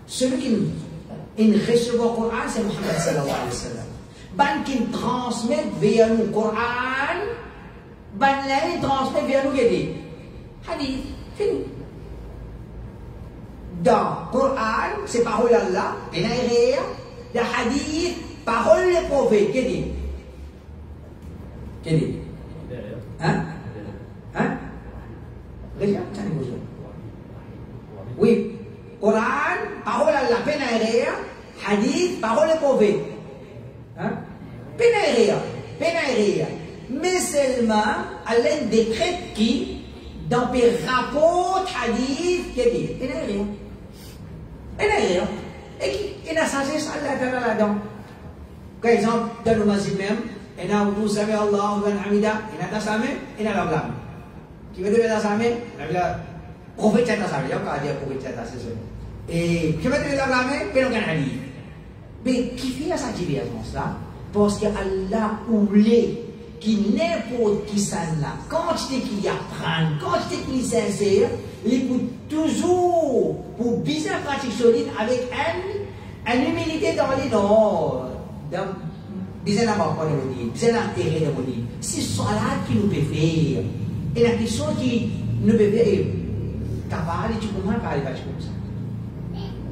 Celui qui reçoit le Coran, c'est Muhammad sallallahu alayhi wa sallam. Ban qui transmet via nous le Coran, ban lain transmet via nous les hadith. Fini. Dans le Coran, c'est parole d'Allah, et dans le hadith, parole des prophètes. Qu'est-ce dit? Qu'est-ce dit? Hein? Hein? Regarde, ça n'est pas ça. Oui. Coran, parole d'Allah, penaïrea, hadith, parole des prophètes. Hein? Penaïrea. Mais seulement, Allah décrète qui, dans les rapports hadith, qu'est-ce dit? Penaïrea. Et qui n'a sagesse Allah là-dedans. Par exemple, dans le masjid même, il y a un Sami Allah wa Hamida, il y a un Sami, il y a un Ablam. Qui veut dire un Sami? Le prophète c'est un Sami, il y a un dire prophète c'est un Sami. Et qui veut dire un Ablam? Il y a un hadith. Mais qui fait ça divergence-là? Parce que Allah oublie qui n'importe qui ça là, quantité qu'il y a prendre, quantité qu'il sincère, il faut toujours, pour bien pratique solide, avec une humilité dans les noms, bien d'abord pas de le dire, bien intérêt de le dire. C'est cela qui nous peut faire. Et la question qui nous peut faire, capable, tu comprends pas, tu comme ça.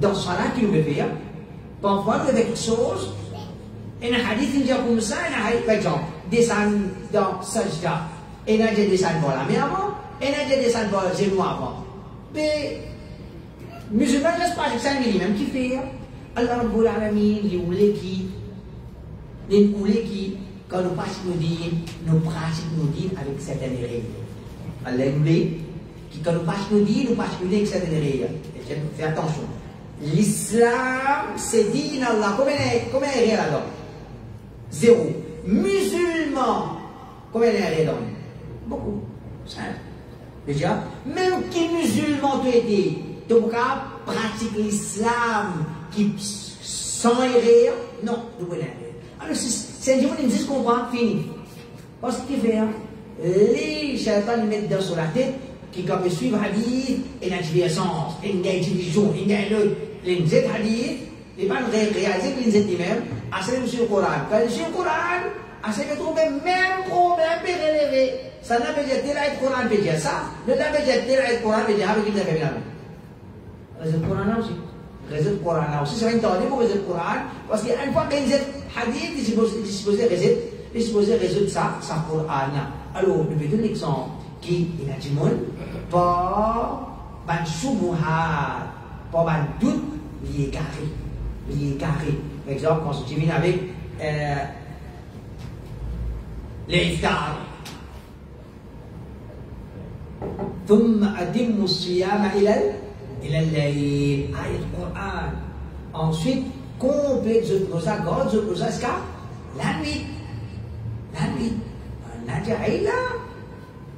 Dans cela qui nous peut faire, parfois nous avons quelque chose, et un hadith il dit comme ça, un hadith, par exemple, descend dans sajda, et un hadith descend pour la main avant, et un hadith descend pour le genou avant. Mais, musulman, je ne sais pas, c'est ça même qui fait. Allah Rabbul Alamin, il voulait qui, quand nous pratiquons nos dîmes avec certaines règles. Allah voulait qui, quand nous pratiquons avec certaines règles. Fais attention. L'islam, c'est dit dans Allah. Combien est réel là-dedans? 0. Musulman, combien est réel là-dedans? Beaucoup. Simple. Déjà, même qui musulman tu es, tu peux pratiquer l'islam qui sans erreur, non, tu peux pas. Alors, c'est un jour où ils comprennent, fini. Parce qu'il fait, les chaitans les mettent dans sur la tête, qui peuvent suivre hadith, et la divergence, et une division, et une autre, les hadith, les pas réaliser qu'ils étaient même, à ce que le Coran. Quand le Coran, à ce que trouver même problème peut relever. Ça n'a pas dit tel ayat Coran peut dire ça. Ne n'a pas dit tel ayat Coran peut dire avec qui ça fait bien. Réseau Coran aussi. Réseau Coran aussi. C'est une tendance pour réseau Coran parce qu'une fois qu'il y a hadith, il est supposé résoudre ça Coran. Alors, nous mettons l'exemple qui est a dit pas ban subuhat, pas ban doute lié carré. Par exemple, quand tu viens avec l'iftar. ثم أتموا الصيام إلى الليل آية القرآن. Ensuite, complète le rosa, garde le rosa jusqu'à la nuit. Nadia est là.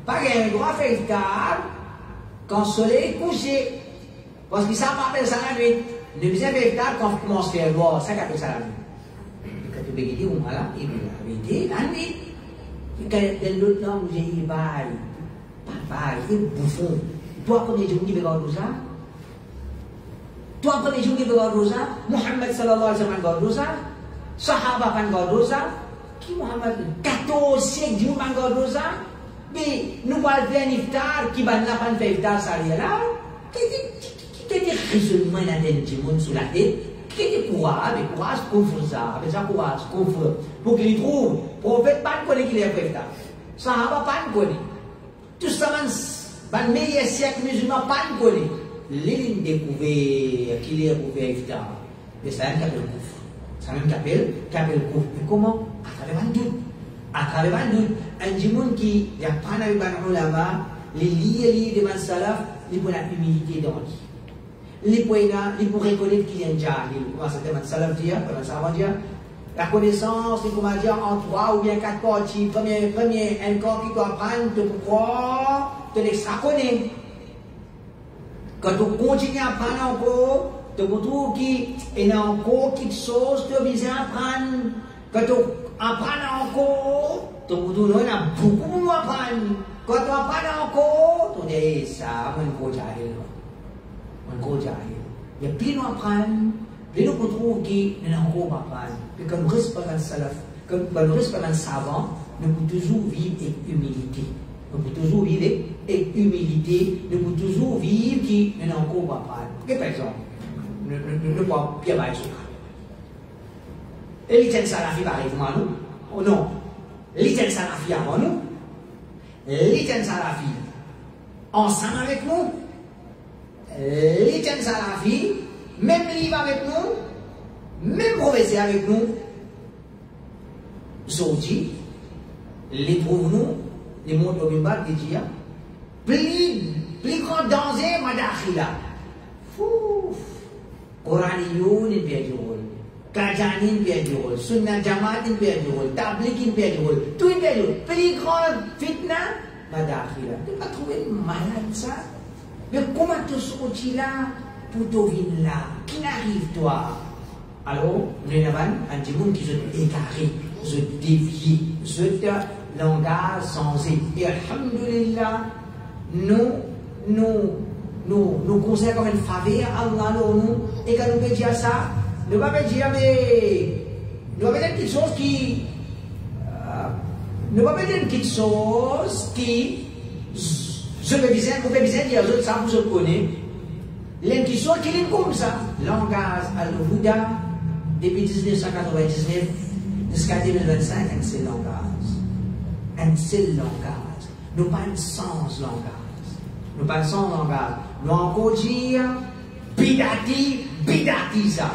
Pas un droit à faire iftar quand le soleil est couché. Parce que ça m'appelle ça la nuit. Ne faisait pas iftar quand on commence à faire voir. Ça qu'appelle ça la nuit. Quand tu peux dire, on a là, il dit la nuit. Quand dans l'autre langue, j'ai dit, papa, il est bouffon. Toi, premier jour, qui veut garder rosa? Toi, premier jour, qui veut garder rosa? Muhammad sallallahu alayhi wa sallam garde rosa? Sahaba kan garde rosa? Qui Muhammad? 14 siècles, du monde garde rosa? Mais nous allons faire un iftar, qui va pas faire iftar, ça y est là? Qui était raisonnement dans le monde sur la tête? Qui était courage, confort ça, avec ça courage, confort, pour qu'il trouve. Prophète pas de connaître qu'il est fait iftar. Sahaba pas de connaître. Tout ça, dans le meilleur siècle musulman, pas de connaître. L'île découvert qu'il est couvert iftar. Mais c'est un qui appelle le couvre. C'est un même qui appelle le couvre. Mais comment? À travers un doute. À travers un doute. Un djimoun qui, il y a pas de ulama, les liés de man salaf, il faut la humilité dans lui. Il faut reconnaître qu'il y a un jahil. Comment ça man salaf dire? Comment ça va dire? La connaissance, c'est comment dire, en 3 ou bien 4 parties. Premier, un corps qui doit apprendre de pouvoir te l'extra-connaître. Quand tu continues à apprendre encore, tu trouves qu'il y a encore quelque chose que tu as besoin d'apprendre. Quand tu apprends encore, tu trouves qu'il y a beaucoup à apprendre. Quand tu apprends encore, tu dis, ça, mon jahil. Il y a plein à apprendre. Plein de trouve qu'il y a encore à apprendre. Et quand nous restons dans le salaf, quand nous restons dans le savant, nous pouvons toujours vivre avec humilité. Nous pouvons toujours vivre avec humilité. Nous pouvons toujours vivre qui nous n'avons encore pas parlé. Par exemple, nous ne pouvons pas bien parler sur ça. Et l'Étienne Salafi va arriver à nous. Oh non. L'Étienne Salafi avant nous. L'Étienne Salafi ensemble avec nous. L'Étienne Salafi, même livre avec nous. Même professeur avec nous. Zodi, les trouve-nous. Les mondes au Bimba qui dit, plus grand danger, Madakhila. Coraniyoun, il perd du rôle. Kajanin, il perd du rôle. Sunna Jamaat, il perd du rôle. Tablik, il perd du rôle. Tout il perd du rôle. Plus grand fitna, Madakhila. Tu vas trouver malade ça. Mais comment tu sortis là pour devenir là? Qui n'arrive toi? Alors, nous avons un démon qui se égaré, se dévie, se langage sensé. Et alhamdulillah, nous considérons comme une faveur Allah nous, et quand nous pouvons dire ça, nous ne pouvons pas dire, mais nous pouvons dire quelque chose qui, nous pouvons pas dire quelque chose qui, je peux bien dire, ça vous connaissez, l'intuition qui est comme ça, langage al-Huda, depuis 1999 jusqu'à 2025, un seul langage. Nous parlons sans langage. Nous encore dire bidati ça.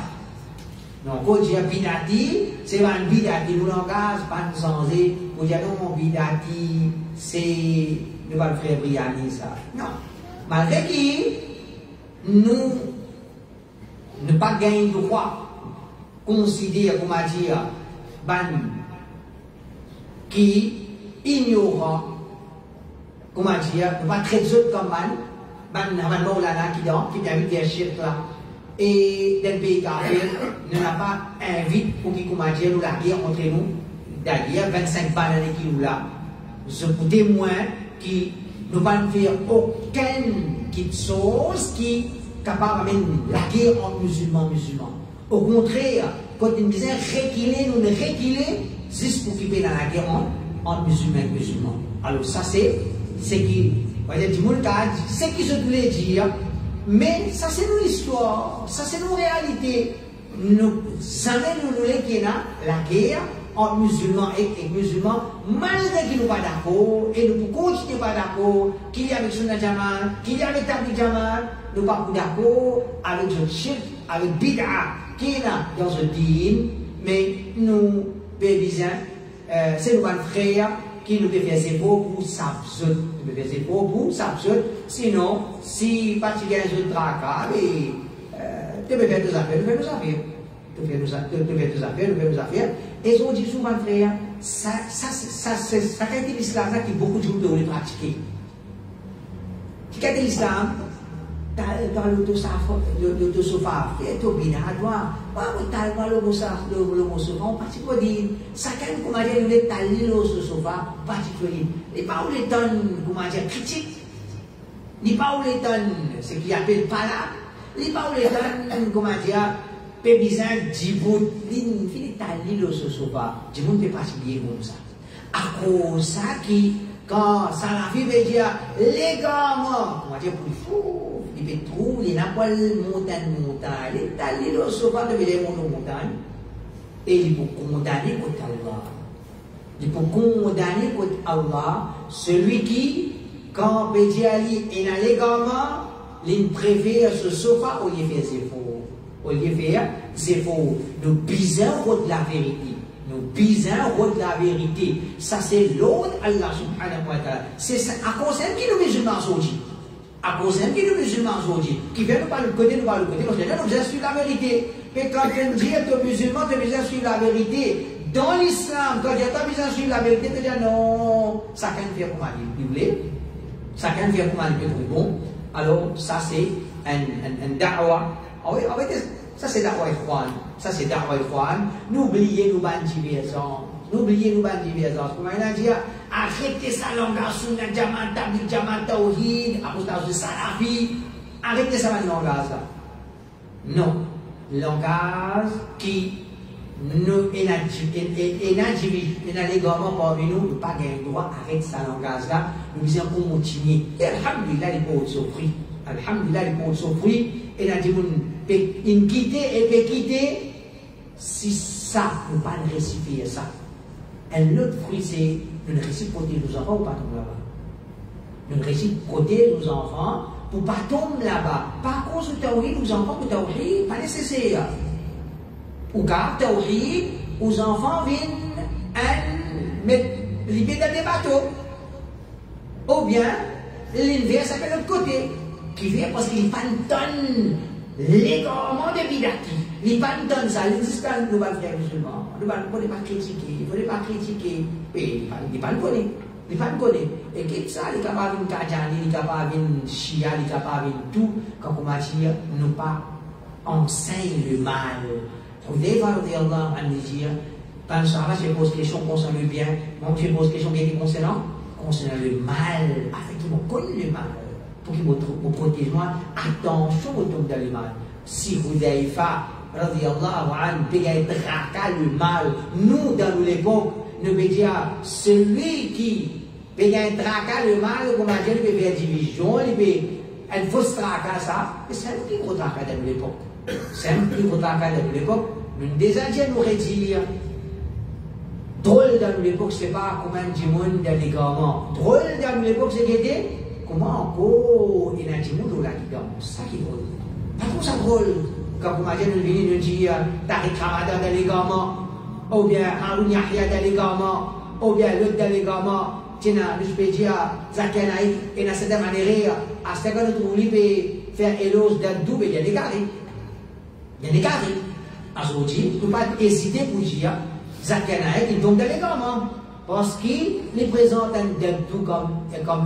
Nous encore dire bidati, c'est pas un bidati, nous langage, pas sans pour dire non, bidati, c'est, nous pas le frère Briani ça. Non. Malgré que nous ne pas gagner de droit, considérer, comment dire, qui ignorant, comment dire, ne pas traiter comme ban Maulana qui a vu des chiffres là, et dans le pays kafir, ne n'a pas invité pour qui, comment dire, nous la guerre entre nous, d'ailleurs 25 bananes qui nous là, je peux témoin qui ne va faire aucune chose qui est capable de la guerre entre musulmans. Au contraire, quand ils disent reculer, nous ne reculer, juste pour qu'il y ait dans la guerre entre musulmans et musulmans. Alors ça c'est qui, on va dire, c'est qui je voulais dire, mais ça c'est nos histoires, ça c'est nos réalités. Nous jamais nous voulons qu'il y ait la guerre entre musulmans et musulmans, malgré qu'ils ne sont pas d'accord, et nous ne continuons pas d'accord, qu'il y a avec Sunna Jamal, qu'il y a avec Tabligh Jamal, nous ne sommes pas d'accord avec le shirk, avec bid'a, qui est là dans ce dîme, mais nous, c'est nos frères qui nous fait ses pour s'absoudre, nous fait ses pour s'absoudre, sinon, si pas tu gagnes un tracas, tu peux faire des affaires, tu fais des affaires. Tu fais des affaires. Et ils ont dit souvent, frère, ça c'est l'islam qui beaucoup de gens peuvent pratiquer. Qui est l'islam? Dans l'autosofa, tu es bien à toi. Tu as l'autosofa, on pratique ça quand comment dire, tu as l'autosofa particulier. Il n'y a pas où les tonnes, comment dire, critiques. Il n'y a pas où les tonnes, ce qu'ils appellent pas là. Il n'y a pas où les tonnes, comment dire, Pébisan, Djibout, l'infini talil au sofa, Djibout ne peut pas se lier comme ça. À cause ça qui, quand ça la vie veut dire, les gars, on va dire pour le fou, il peut trouver, il n'a pas le montagne, les talil au sofa de les montagne, et il peut condamner contre Allah. Il peut condamner contre Allah, celui qui, quand Bédi Ali est dans les gamins, il préfère ce sofa au lieu de faire ses faux. Au lieu de faire, c'est faux. Nous bisons de la vérité. Nous bisons de la vérité. Ça, c'est l'autre Allah subhanahu wa ta'ala. C'est ça. À cause de qui nous musulmans sont dit. À cause de qui nous musulmans sont dit. Qui vient nous parler de côté, nous parler de côté. Parce que là, nous faisons suivre la vérité. Mais quand on dit que tu es musulman, tu as suivre la vérité. Dans l'islam, quand tu as besoin de suivre la vérité, tu dis non, ça quand même fait pour manipuler. Ça quand même fait pour manipuler. Bon, alors, ça, c'est un da'wah. Ça c'est da'wah ikhwan. Ça c'est da'wah ikhwan. N'oubliez nous ban divergence. N'oubliez nous ban divergence. Comment il a dit, arrêtez ça langage Sunna Jamal, Tabligh Jamal, Tawhid, apostage de Salafi. Arrêtez ça langage là. Non. Langage qui nous est l'égarement parmi nous, nous pas gagner droit, arrête ça langage là. Nous disons qu'on continue. Et alhamdulillah, les pauvres sont pris. Alhamdulillah, les pauvres sont pris. Et là, il quitte et peut quitter si ça, nous pas récipier ça. Un autre fruit, c'est nous réciproquer nos enfants ou pas tomber là-bas. Nous réciproquer nos enfants pour pas tomber là-bas. Par contre, le tawhid, nos enfants, le tawhid, pas nécessaire. Ou car tawhid, aux enfants viennent mettre l'idée dans des bateaux. Ou bien, l'inverse, ça fait l'autre côté. Qui vient parce qu'il n'y a pas une tonne légalement de bidati. Il n'y a pas une tonne ça. Il existe nous va faire musulmans. Nous ne pouvons pas critiquer. Il ne faut pas critiquer. Mais il ne pas le connaître. Il ne pas le connaître. Et qui ça, il est capable de Kajani, il est capable de Shia, il est capable de tout. Quand on va dire, nous pas enseigne le mal. Vous devez voir Allah en dire, quand Sarah se pose question concernant le bien, moi je pose question bien concernant le mal. Afin qu'il me connaisse le mal. Pour qu'il me protège moi, attention au tombe dans le mal. Si vous n'avez pas, radiallahu anhu, payer le mal, nous, dans l'époque, nous veut dire, celui qui paye traquer le mal, comme on dit, il peut faire division, il peut être fausse traquer ça, c'est un petit gros traquer dans l'époque. C'est un petit gros traquer dans l'époque. Nous, des Indiens nous dire, drôle dans l'époque, c'est pas comme un dimon dans les garments. Drôle dans l'époque, c'est qu'il était. Comment encore il y a un monde là-dedans? Ça qui est drôle. Pas comme ça drôle. Quand vous m'avez venu nous dire Tariq Ramadan dans les gamins, ou bien Haroun Yahya dans les gamins, ou bien l'autre dans les gamins, tiens, je peux dire Zakir Naïf, et dans cette manière, à ce que nous trouvons, faire éloge d'Adou, il y a des carrés. Il y a des carrés. À ce moment-là, il ne faut pas hésiter pour dire Zakir Naïf, il tombe dans les gamins. Parce qu'il les présente un Dadou comme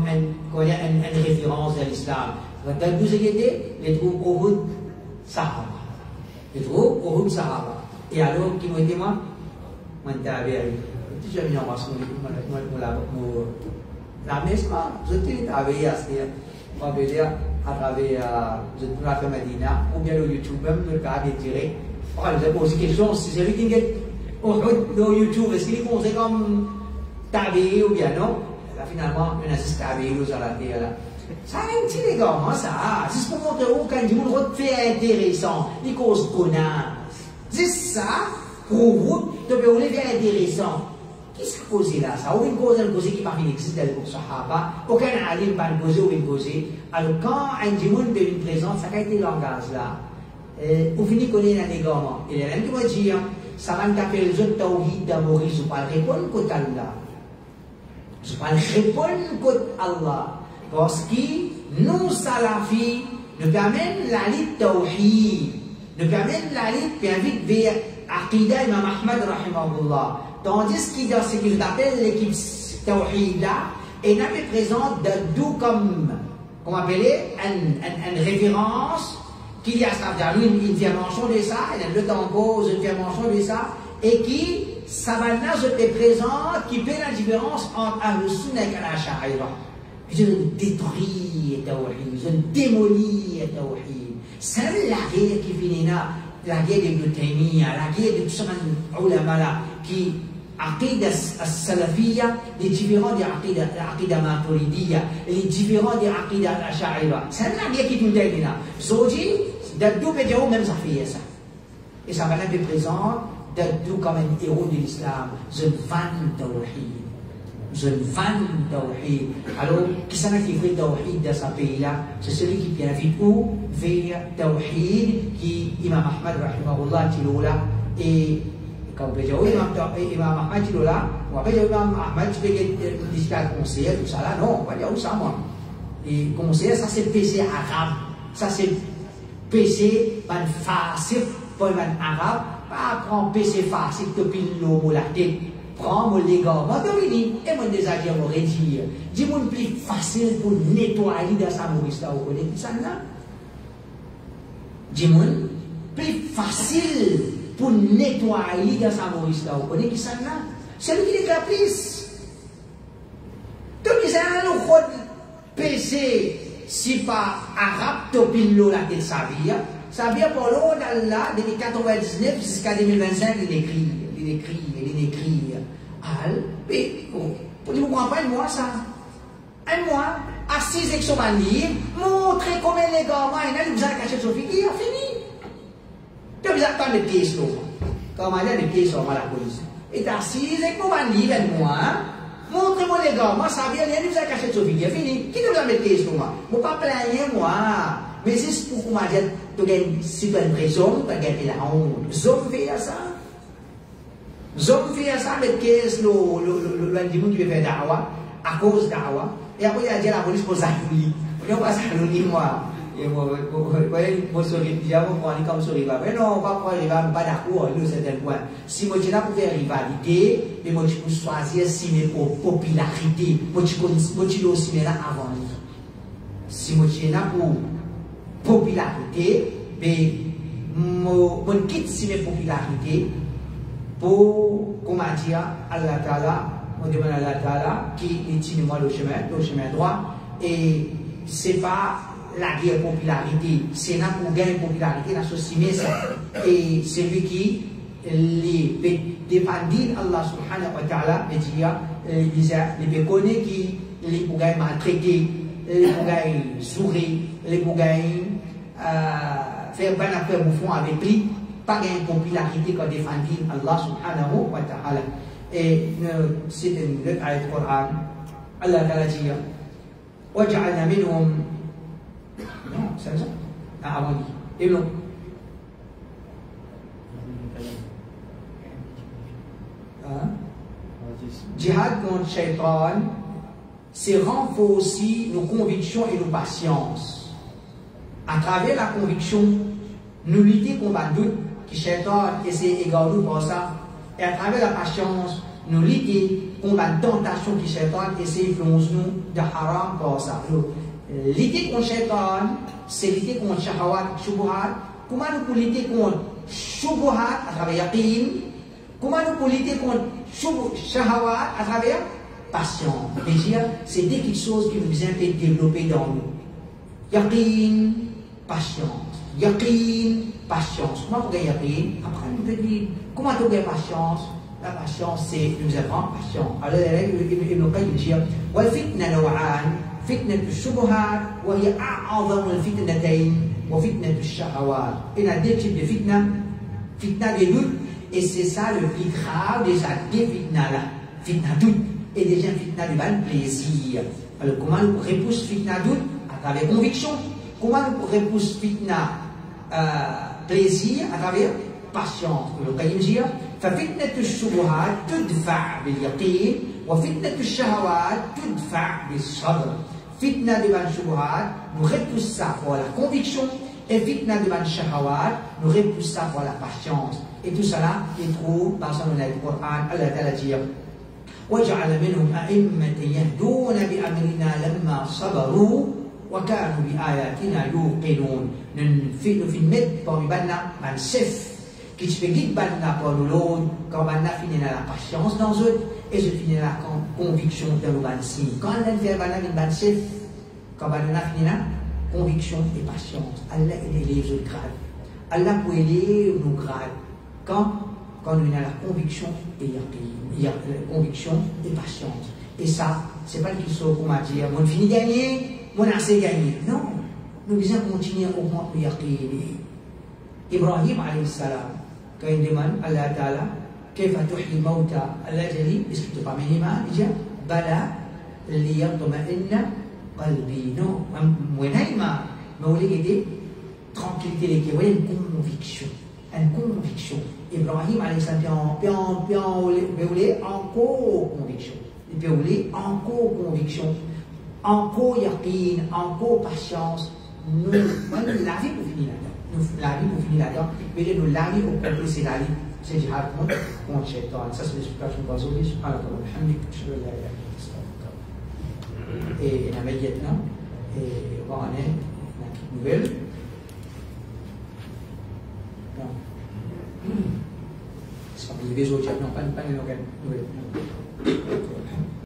une référence à l'islam. Dadou, c'est qu'il les trouve au Houd Sahaba. Les trouve au Houd Sahaba. Et alors, qui m'ont dit, moi, je suis venu en masse, la messe, je suis travaillé à ce on peut dire, à travers, je suis à Medina, ou bien le YouTube, même le cas de direct, Enfin, je vous ai posé une question, si c'est lui qui est au YouTube, est-ce qu'il est considéré comme tabé ou bien non? Là, finalement, il y a un tabé ou ça la terre là. Ça a un petit dégât, ça. C'est pour montrer où quand il fait intéressant, les causes connaissent. C'est ça, pour vous, de vous faire intéressant. Qu'est-ce qui cause là? Ça, ou une cause qui parmi l'existe pour Sahaba, aucun alim pas une cause ou une cause. Alors, quand un djimoun fait une présence, ça a été langage là. Au fini, connaît un dégât. Il y a un qui va dire, ça va nous appeler les autres tawhid d'Amori, je ne pas répondre contre Allah. Je ne pas répondre contre Allah. Parce que nous, salafis, nous permettons la liste tawhid, nous permettons la liste qui invite vers Aqidah Imam Ahmad rahimahullah. Tandis qu'il dans ce qu'il appelle l'équipe tawhid là, et n'a pas présent de d'où comme on appelait une référence qu'il y a une dimension de ça, il y a le temps cause une dimension de ça, et qui, ça va là, je te présente, qui fait la différence entre Ahl-Sunnah et Al-Ash'ari. Je détruis Tawhid, je démolis Tawhid. C'est la guerre qui finit là, la guerre de Taymiyyah, la guerre de tous les ulama là, qui Aqidah al-Salafiyya, les différents des Aqidah Maturidiyya, les différents des Aqidah al-Ash'ari. C'est la guerre qui finit là. Zoji, d'où peut dire même ça fait ça. Et ça va être présent, d'où comme un héros de l'islam, je vanne Tawhid. Je vanne Tawhid. Alors, qui s'en a qui fait Tawhid dans ce pays-là? C'est celui qui invite où? Vers Tawhid, qui Imam Ahmad rahimahullah tilola. Et quand on peut dire, Imam Ahmad tilola, on va pas dire Imam Ahmad, tu peux dire conseiller, tout ça là. Non, on va dire où ça, moi. Et conseiller, ça c'est PC arabe. Ça c'est PC, ban facile, pour un arabe. Pas prendre PC facile, depuis l'eau, la tête. Prends mon légat, moi je dis, et moi déjà dire, on dit, dis-moi plus facile pour nettoyer dans sa Maurice là, vous connaissez ça là? Dis-moi plus facile pour nettoyer dans sa Maurice là, vous connaissez ça là? C'est lui qui est caprice. Donc, c'est un autre PC, si pas arabe, topin l'eau la tête sa vie, ça vient pour l'eau d'Allah, depuis 1999 jusqu'à 2025, il écrit. Mais vous ne comprenez pas, moi, ça. Un mois, assis avec son livre, montrer comment les gars, il vous a caché son figure, fini. Tu vous attends des pièces, là. Comment il y a des pièces, on va la police. Et assis avec mon livre, un mois, montrez-moi les gars, moi, ça vient, il vous a caché son figure, fini. Qui te vous a mis des pièces, moi? Je ne pas plaindre, moi. Mais c'est pour moi dire, tu gagnes, si tu as une raison, tu gagnes la honte. Zom fait ça. Zom fait ça avec qu'est-ce l'individu qui veut faire dawa, à cause dawa. Et après, il a dit à la police pour Zahlouli. Il n'y a pas Zahlouli, moi. Et moi, je suis comme ce rival. Mais non, pas pour rival, pas d'accord, à un certain point. Si moi, je suis là pour faire rivalité, mais moi, je peux choisir si mes pour popularité. Moi, je suis aussi là avant. Si moi, je suis là pour popularité, mais moi, je quitte si mes popularités pour, comment dire, Allah Ta'ala, on demande à Allah Ta'ala qui est moi le chemin droit, et c'est pas la guerre popularité, c'est là pour gagner popularité, la société, et c'est lui qui les défend Allah Subhanahu wa Ta'ala, et dit, les connaît qui les pour gagner maltraiter, les pour gagner sourire, les pour gagner faire bonne affaire bouffon avec lui, pas gagner popularité quand défend Allah Subhanahu wa Ta'ala. Et c'est une lettre à Coran. Allah Ta'ala dit وَجَعَلْنَا مِنْهُمْ non, c'est ça? Ah, avant dit. Et non. Jihad contre Shaitan, c'est renforcer nos convictions et nos patiences. À travers la conviction, nous lutter contre le doute qui Shaitan essaie d'égarer pour ça. Et à travers la patience, nous lutter contre la tentation qui Shaitan essaie d'influencer nous de haram pour ça. Lutter contre Shaitan, c'est lutter contre Shahawat, Shubuhat. Comment nous pouvons lutter contre Shubuhat à travers Yaqin? Comment nous pouvons lutter contre Shahawat à travers patience? C'est des choses qui nous ont été développées dans nous. Yaqin, patience. Yaqin, patience. Comment vous gagnez yaqin? Après, on te dit, comment tu gagnes patience? La patience, c'est, nous avons patience. Alors, Ibn Qayyim dit, والفتنة نوعان فتنة الشبهات وهي أعظم الفتنتين وفتنة الشهوات. Il y a deux types de fitna des doutes, et c'est ça le plus grave déjà des fitna là. Fitna doute, et déjà fitna du mal plaisir. Alors, comment on repousse fitna doute? À travers conviction. Comment on repousse fitna plaisir? À travers patience. Le Qayyim dit, ففتنة الشبهات تدفع باليقين وفتنة الشهوات تدفع بالصبر. Fitna devant shubuhat, nous repousse ça pour la conviction, et fitna devant shahawat, nous repousse ça pour la patience. Et tout cela, il trouve dans son Coran, Allah Ta'ala dit, وَجَعَلَ مِنْهُمْ أَئِمَّةً يَهْدُونَ بِأَمْرِنَا لَمَّا صَبَرُوا وَكَانُوا بِآيَاتِنَا يُوقِنُونَ. Nous mettre parmi banna, ban chef, qui se fait guide banna pour nous l'autre, quand banna finit la patience dans eux, et je finis la conviction de nos bansi. Quand on fait banna une ban chef, quand banna finit la conviction et patience, Allah élève les autres grades. Allah peut élever nos grades. Quand on a la conviction et la conviction et patience. Et ça, c'est pas qu'il soit comme à dire, on finit gagner, on a assez gagné. Non, nous devons continuer à augmenter le yaqin. Ibrahim alayhi salam, quand il demande à Allah Ta'ala, كيف تحيي الموتى الأجل est-ce que tu parles minima il dit بلى ليطمئن قلبي non مwenayma mais vous l'aider tranquillité les qui une conviction Ibrahim alayhi salam bien encore conviction il peut voler encore conviction encore yaqin encore patience nous la vie pour finir là-dedans mais nous la vie au complet c'est la vie c'est jihad contre shaitan. Ça, c'est l'explication basée sur Allah. Et immédiatement, on va en aller une nouvelle. C'est pas les autres, non, pas une nouvelle.